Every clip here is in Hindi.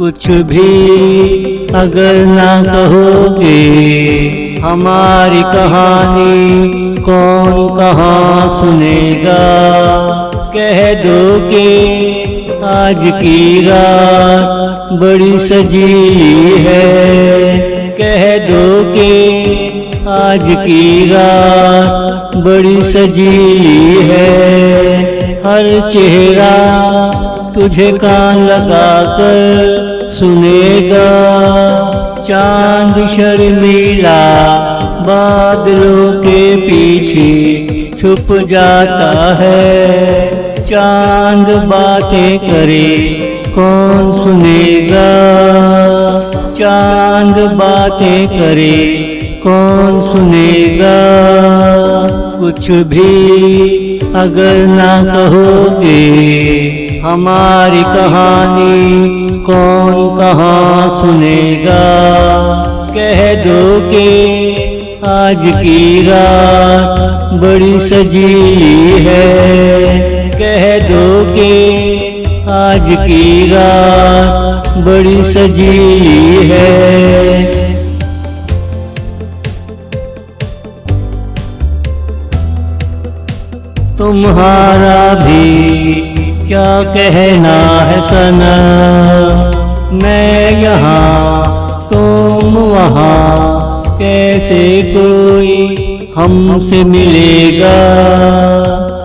कुछ भी अगर ना कहोगे हमारी कहानी कौन कहाँ सुनेगा। कह दो कि आज की रात बड़ी सजी है, कह दो कि आज की रात बड़ी सजी है। हर चेहरा तुझे कान लगाकर सुनेगा, चांद शर्मीला बादलों के पीछे छुप जाता है। चांद बातें करे कौन सुनेगा, चांद बातें करे कौन सुनेगा। कुछ भी अगर ना कहोगे हमारी कहानी कौन कहाँ सुनेगा। कह दो कि आज की रात बड़ी सजी है, कह दो कि आज की रात बड़ी सजी है। तुम्हारा भी क्या कहना है सनम, मैं यहाँ तुम वहाँ, कैसे कोई हमसे मिलेगा।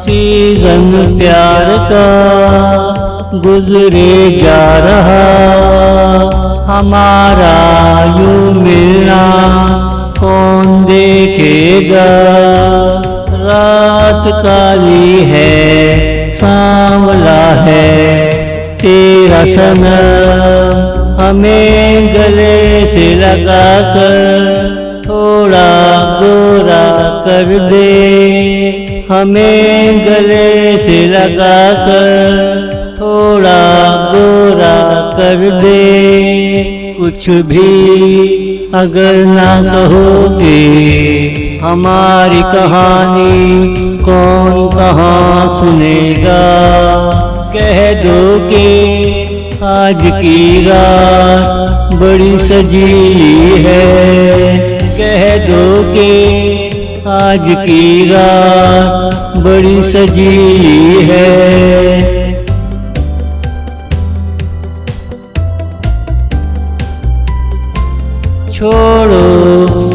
सीजन प्यार का गुजरे जा रहा, हमारा यूं मिलना कौन देखेगा। रात काली है सांवला है तेरा सनम, हमें गले से लगाकर थोड़ा गोरा कर दे। हमें गले से लगाकर थोड़ा गोरा कर दे। कुछ भी अगर ना कहोगे हमारी कहानी कौन कहाँ सुनेगा। कह दो कि आज की रात बड़ी सजी है, कह दो कि आज की रात बड़ी सजी है। छोड़ो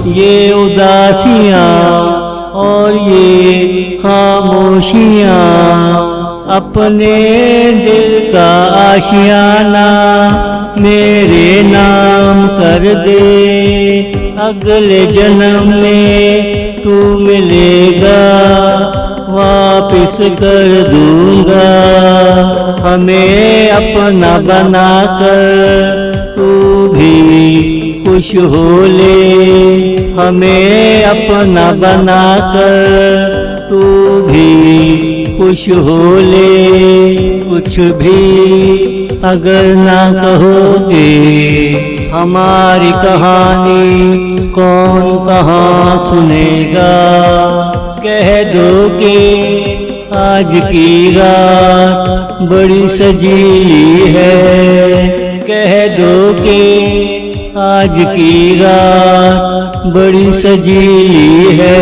ये उदासियाँ और ये खामोशियाँ, अपने दिल का आशियाना मेरे नाम कर दे। अगले जन्म में तू मिलेगा वापिस कर दूंगा। हमें अपना बनाकर तू भी खुश हो ले, हमें अपना बनाकर तू भी खुश हो ले। कुछ भी अगर ना कहोगे हमारी कहानी कौन कहाँ सुनेगा। कह दो कि आज की रात बड़ी सजी है, कह दो कि आज की रात बड़ी सजी है।